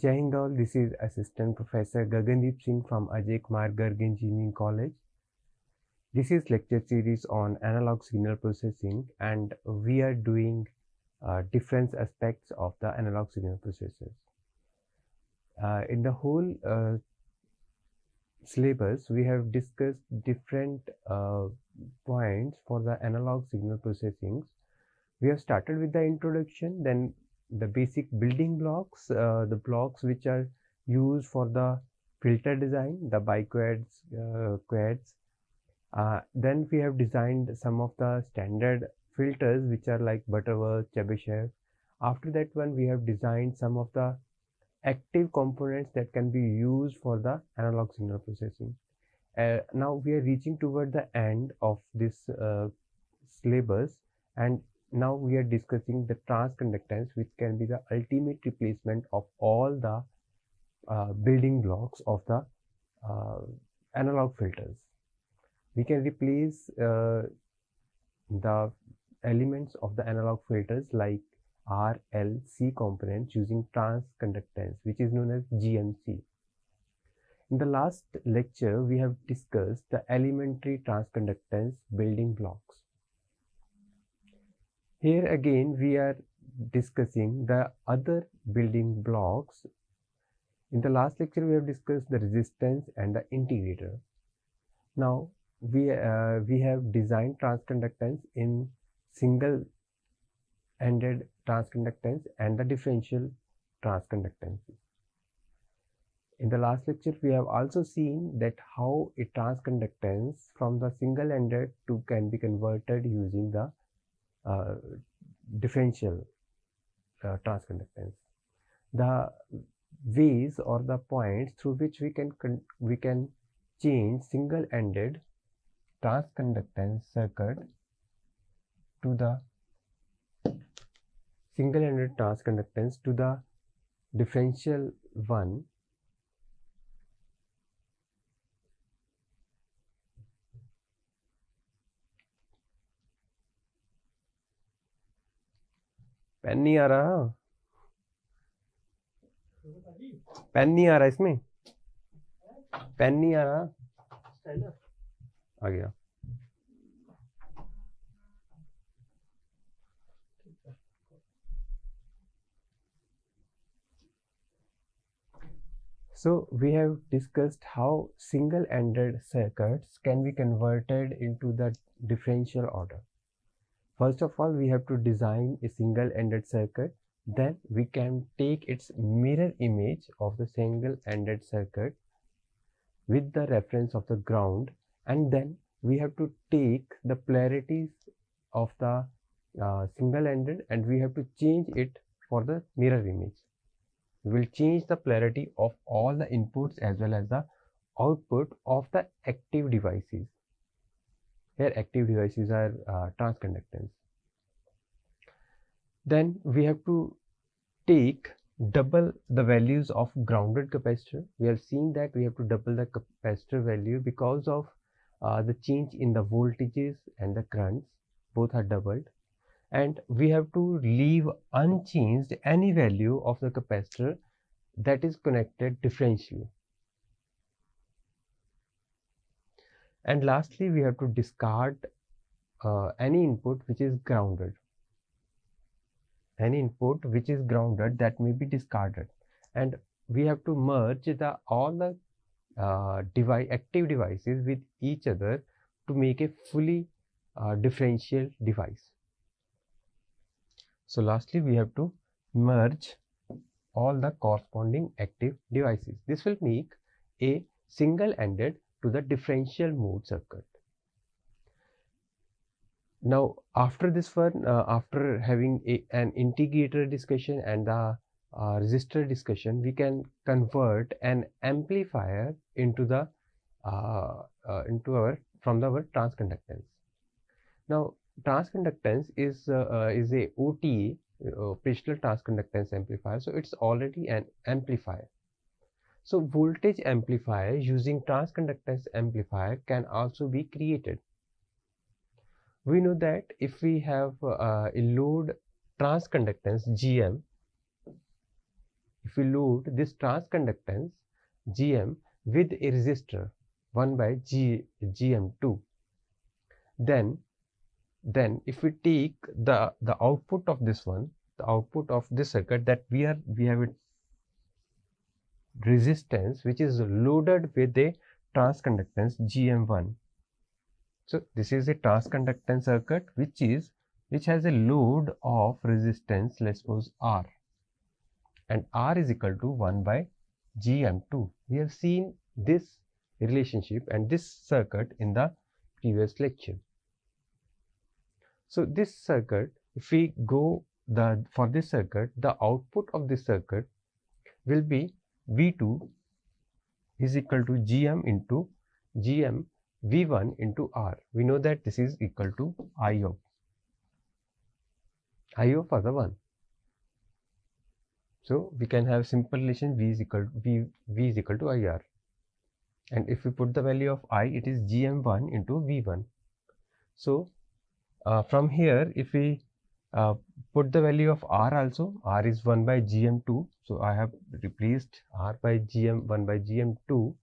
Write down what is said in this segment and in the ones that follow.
Jai Hind all, this is Assistant Professor Gagandeep Singh from Ajay Kumar Garg Engineering College. This is lecture series on analog signal processing, and we are doing different aspects of the analog signal processors. In the whole syllabus, we have discussed different points for the analog signal processing. We have started with the introduction, then the basic building blocks, the blocks which are used for the filter design, the biquads, quads. Then we have designed some of the standard filters which are like Butterworth, Chebyshev. After that one, we have designed some of the active components that can be used for the analog signal processing. Now we are reaching toward the end of this syllabus, and now we are discussing the transconductance, which can be the ultimate replacement of all the building blocks of the analog filters. We can replace the elements of the analog filters like R, L, C components using transconductance, which is known as GMC. In the last lecture, we have discussed the elementary transconductance building blocks. Here again, we are discussing the other building blocks. In the last lecture, we have discussed the resistance and the integrator. Now, we have designed transconductance in single-ended transconductance and the differential transconductance. In the last lecture, we have also seen that how a transconductance from the single-ended to can be converted using the differential transconductance. The ways or the points through which we can change single-ended transconductance circuit to the single-ended transconductance to the differential one. Pen नहीं आ रहा, pen नहीं आ रहा, इसमें pen नहीं आ रहा, आ गया. So we have discussed how single-ended circuits can be converted into the differential order. First of all, we have to design a single-ended circuit. Then we can take its mirror image of the single-ended circuit with the reference of the ground, and then we have to take the polarities of the single-ended and we have to change it for the mirror image. We will change the polarity of all the inputs as well as the output of the active devices. Here active devices are transconductance. Then we have to take double the values of grounded capacitor. We have seen that we have to double the capacitor value because of the change in the voltages and the currents, both are doubled. And we have to leave unchanged any value of the capacitor that is connected differentially. And lastly, we have to discard any input which is grounded. Any input which is grounded, that may be discarded. And we have to merge all the active devices with each other to make a fully differential device. So lastly, we have to merge all the corresponding active devices. This will make a single-ended to the differential mode circuit. Now, after this one, after having an integrator discussion and the resistor discussion, we can convert an amplifier into the from our transconductance. Now, transconductance is a OTA, operational transconductance amplifier. So it's already an amplifier. So voltage amplifier using transconductance amplifier can also be created. We know that if we have a load transconductance GM, if we load this transconductance Gm with a resistor 1 by Gm2, then if we take the output of this one, the output of this circuit, that we have a resistance which is loaded with a transconductance Gm1. So this is a transconductance circuit which has a load of resistance, let's suppose R, and R is equal to 1 by Gm2. We have seen this relationship and this circuit in the previous lecture. So this circuit, if we go for this circuit, the output of this circuit will be V2 is equal to Gm into Gm V1 into R. We know that this is equal to I for the 1. So we can have simple relation V is equal to IR. And if we put the value of I, it is Gm1 into V1. So from here, if we put the value of R also, R is 1 by Gm2. So I have replaced R by Gm 1 by Gm2.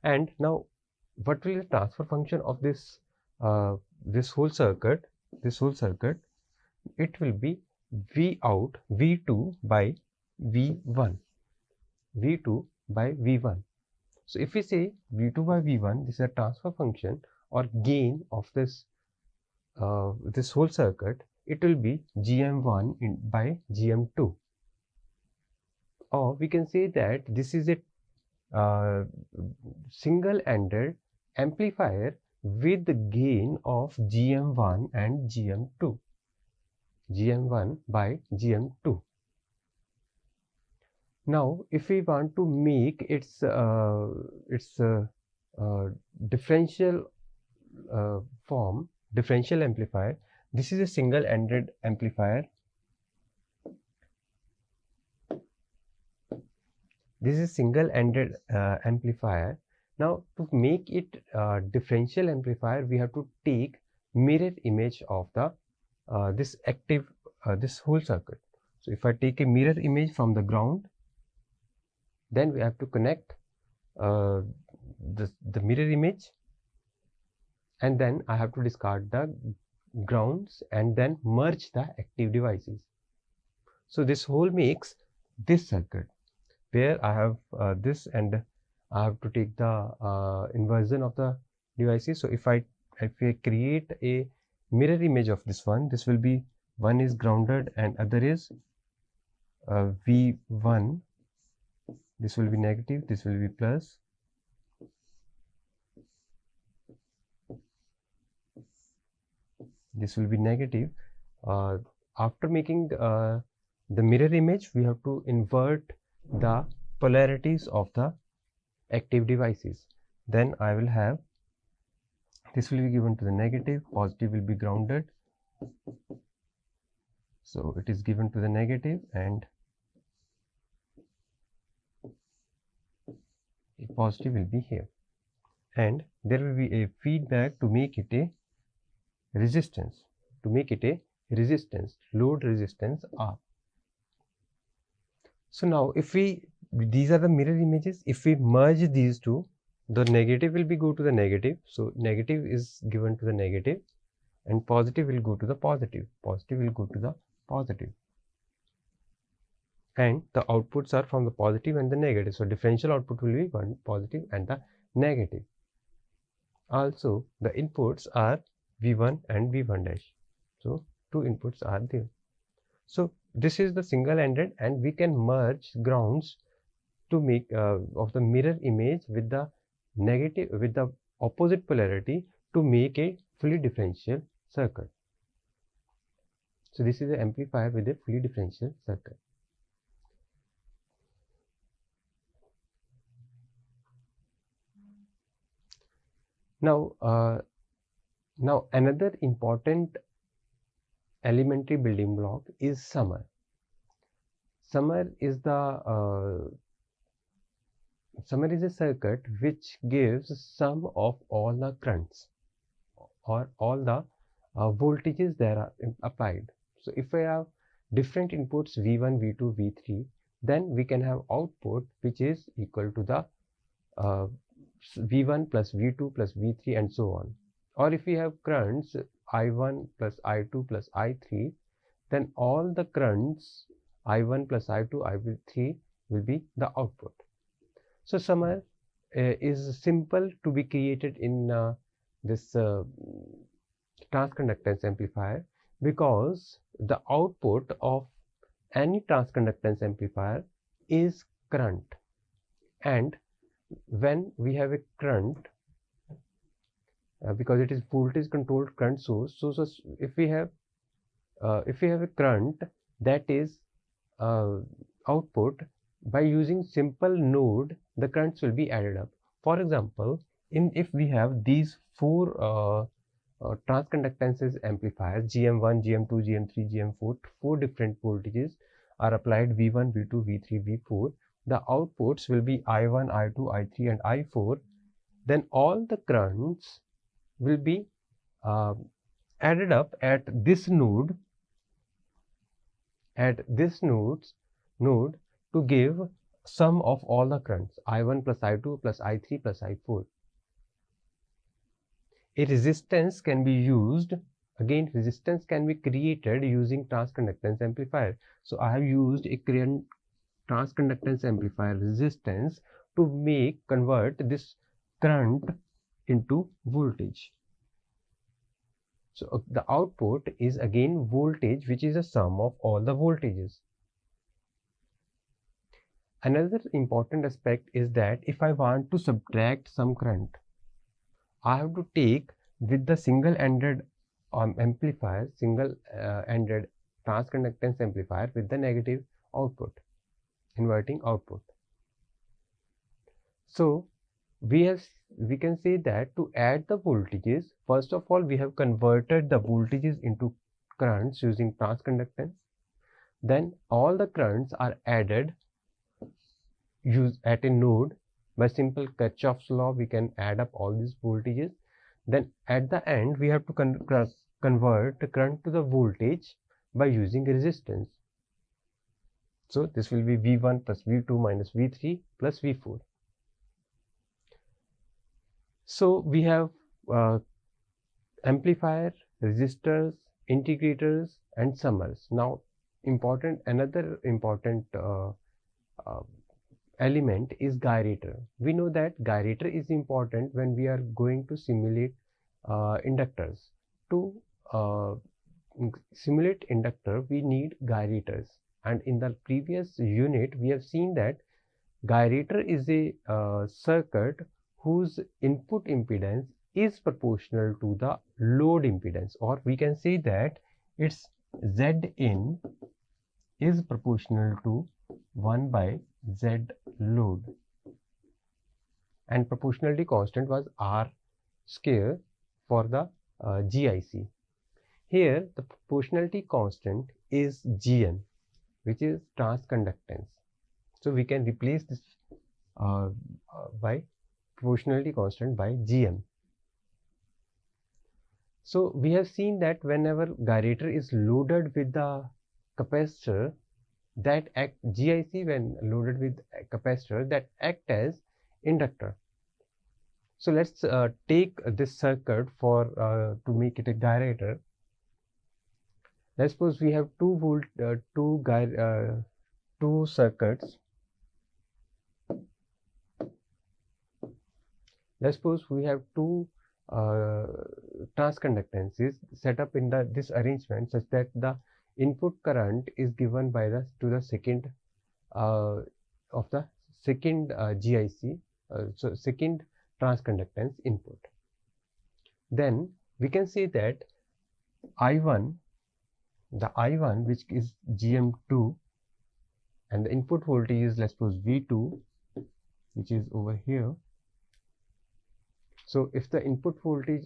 And now what will be the transfer function of this this whole circuit? It will be V out V2 by V1. V2 by V1. So if we say V2 by V1, this is a transfer function or gain of this this whole circuit. It will be Gm1 by Gm2. Or we can say that this is a single-ended amplifier with the gain of Gm1 and Gm2. Gm1 by Gm2. Now, if we want to make its differential form, differential amplifier, this is a single-ended amplifier. This is single-ended amplifier. Now, to make it differential amplifier, we have to take mirror image of the this whole circuit. So, if I take a mirror image from the ground, then we have to connect the mirror image, and then I have to discard the grounds and then merge the active devices. So this whole makes this circuit where I have this, and I have to take the inversion of the devices. So if I create a mirror image of this one, this will be one is grounded and other is V1. This will be negative, this will be plus. This will be negative. After making the mirror image, we have to invert the polarities of the active devices. Then I will have, this will be given to the negative, positive will be grounded. So it is given to the negative, and a positive will be here. And there will be a feedback to make it a resistance, load resistance R. So now if these are the mirror images, if we merge these two, the negative will be go to the negative, so negative is given to the negative, and positive will go to the positive, and the outputs are from the positive and the negative. So differential output will be one positive and the negative. Also the inputs are V1 and V1 dash. So two inputs are there. So this is the single-ended, and we can merge grounds to make of the mirror image with the negative, with the opposite polarity, to make a fully differential circuit. So this is an amplifier with a fully differential circuit. Now, another important elementary building block is summer. Summer is a circuit which gives sum of all the currents or all the voltages that are applied. So if I have different inputs V1, V2, V3, then we can have output which is equal to the V1 plus V2 plus V3 and so on. Or if we have currents I1 plus I2 plus I3, then all the currents I1 plus I2, I3 will be the output. So summer is simple to be created in this transconductance amplifier, because the output of any transconductance amplifier is current, and when we have a current, because it is voltage controlled current source, so if we have a current, that is output, by using simple node, the currents will be added up. For example, if we have these four transconductances amplifiers, GM1, GM2, GM3, GM4, four different voltages are applied, V1, V2, V3, V4. The outputs will be I1, I2, I3 and I4. Then all the currents will be added up at this node, to give sum of all the currents, I1 plus I2 plus I3 plus I4. A resistance can be used. Again, resistance can be created using transconductance amplifier. So I have used a transconductance amplifier resistance to convert this current into voltage. So the output is again voltage, which is a sum of all the voltages. Another important aspect is that if I want to subtract some current, I have to take with the single-ended amplifier, single-ended transconductance amplifier with the negative output, inverting output. So we can say that to add the voltages, first of all we have converted the voltages into currents using transconductance. Then all the currents are added at a node. By simple Kirchhoff's law, we can add up all these voltages. Then at the end, we have to convert the current to the voltage by using resistance. So this will be V1 plus V2 minus V3 plus V4. So we have amplifier, resistors, integrators and summers. Now another important element is gyrator. We know that gyrator is important when we are going to simulate inductors. To simulate inductor, we need gyrators, and in the previous unit we have seen that gyrator is a circuit whose input impedance is proportional to the load impedance, or we can say that its Zin is proportional to 1 by Z load, and proportionality constant was R square for the GIC. Here the proportionality constant is Gn, which is transconductance. So we can replace this by proportionality constant by Gm. So we have seen that whenever gyrator is loaded with the capacitor, that GIC, when loaded with a capacitor, that act as inductor. So let's take this circuit for to make it a gyrator. Let's suppose we have two circuits. Let's suppose we have two transconductances set up in this arrangement such that the input current is given by to the second of the second GIC, so second transconductance input. Then we can say that I1, which is GM2, and the input voltage is, let's suppose, V2, which is over here. So if the input voltage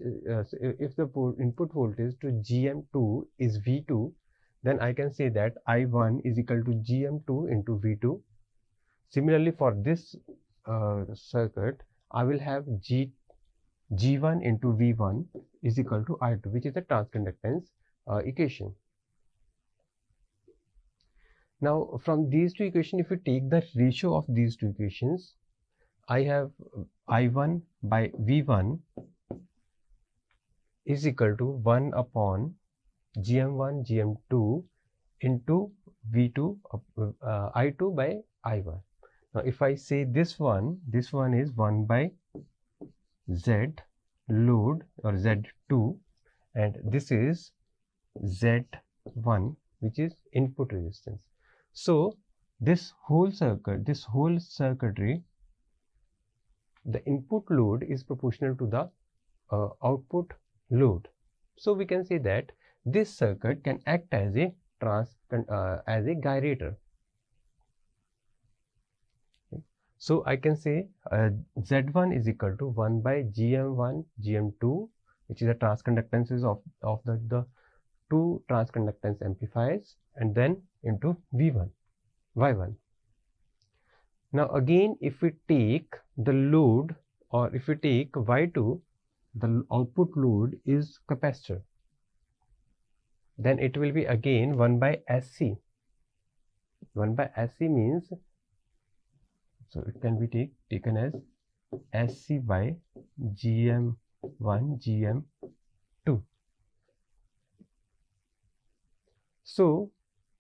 input voltage to GM2 is V2, then I can say that I1 is equal to GM2 into V2. Similarly, for this circuit, I will have G1 into V1 is equal to I2, which is the transconductance equation. Now from these two equations, if we take the ratio of these two equations, I have I1 by V1 is equal to 1 upon GM1 GM2 into V2 I2 by I1. Now if I say this one is 1 by Z load or Z2, and this is Z1, which is input resistance. So this whole circuitry, the input load is proportional to the output load. So we can say that this circuit can act as a gyrator. Okay. So I can say Z1 is equal to 1 by GM1 GM2, which is the transconductances of the two transconductance amplifiers, and then into V1 Y1. Now again, if we take the load, or if we take Y2, the output load is capacitor, then it will be again 1 by SC. 1 by SC means, so it can be taken as SC by GM1 GM2. So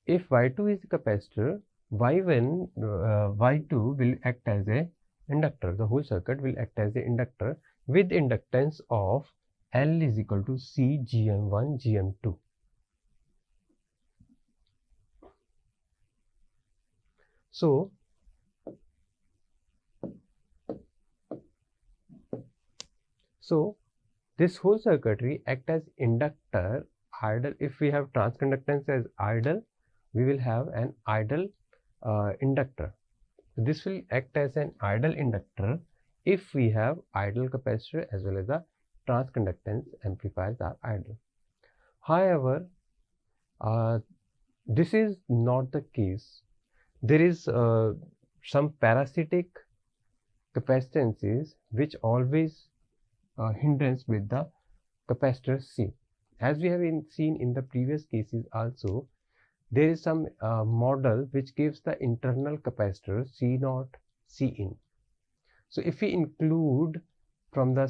if Y2 is capacitor, Y2 will act as a inductor. The whole circuit will act as a inductor with inductance of L is equal to C GM1 GM2. So this whole circuitry act as inductor idle. If we have transconductance as idle, we will have an idle inductor. This will act as an idle inductor if we have idle capacitor as well as the transconductance amplifiers are idle. However, this is not the case. There is some parasitic capacitances which always hindrance with the capacitor C. As we have seen in the previous cases also, there is some model which gives the internal capacitor C0 Cin. So if we include from the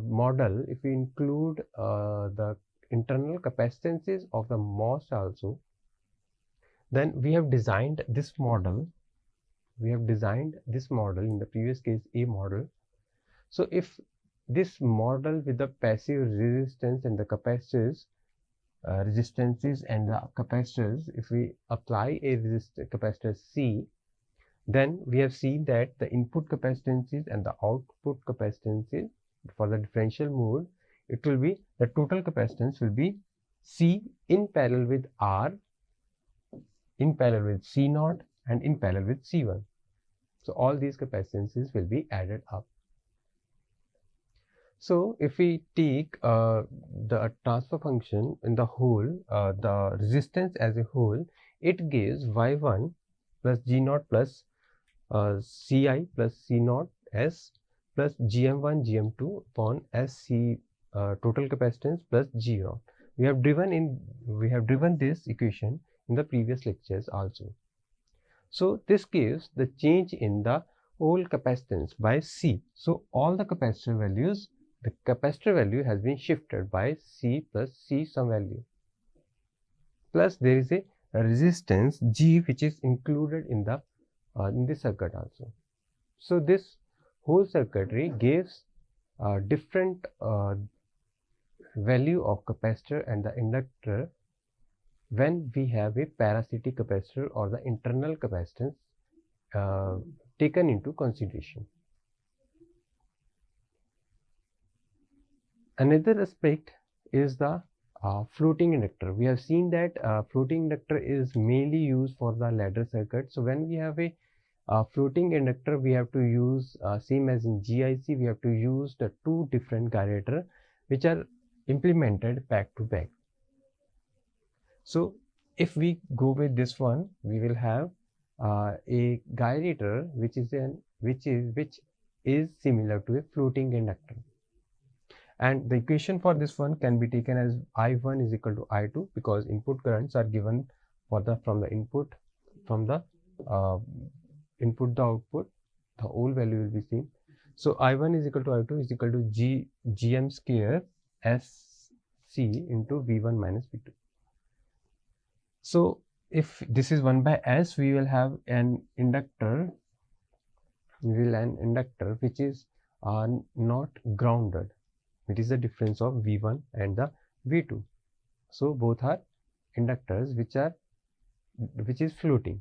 model, if we include the internal capacitances of the MOS also, then we have designed this model. We have designed this model in the previous case, A model. So if this model with the passive resistance and the capacitors, resistances and the capacitors, if we apply a capacitor C, then we have seen that the input capacitances and the output capacitances for the differential mode, it will be, the total capacitance will be C in parallel with R, in parallel with C0, and in parallel with C1. So all these capacitances will be added up. So if we take the transfer function in the whole, the resistance as a whole, it gives Y1 plus G0 plus Ci plus C0 S plus GM1 GM2 upon SC total capacitance plus G0. We have driven this equation in the previous lectures also. So this gives the change in the whole capacitance by C. So all the capacitor values, the capacitor value has been shifted by C plus C some value. Plus there is a resistance G which is included in the this circuit also. So this whole circuitry gives different value of capacitor and the inductor when we have a parasitic capacitor or the internal capacitance taken into consideration. Another aspect is the floating inductor. We have seen that floating inductor is mainly used for the ladder circuit. So when we have a floating inductor, we have to use same as in GIC, we have to use the two different gyrator which are implemented back to back. So if we go with this one, we will have a gyrator which is similar to a floating inductor. And the equation for this one can be taken as I1 is equal to I2 because input currents are given from the input, from the input the output, the whole value will be same. So I1 is equal to I2 is equal to gm square SC into V1 minus V2. So if this is 1 by S, we will have an inductor, which is not grounded. It is the difference of V1 and the V2. So both are inductors which is floating.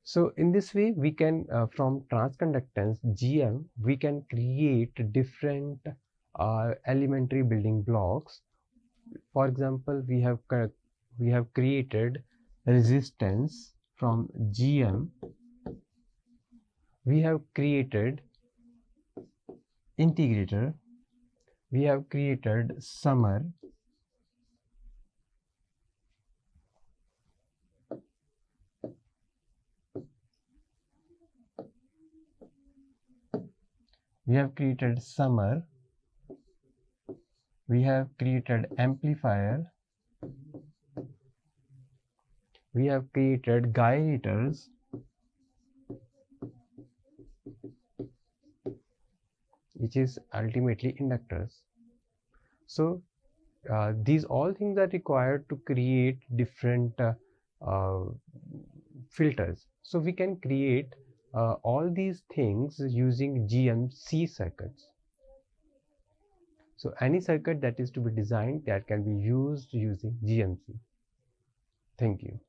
So in this way we can from transconductance GM we can create different elementary building blocks. For example, we have created resistance from GM, we have created integrator, we have created summer, we have created amplifier, we have created gyrators, which is ultimately inductors. So these all things are required to create different filters. So we can create all these things using GMC circuits. So any circuit that is to be designed that can be used using GMC. Thank you.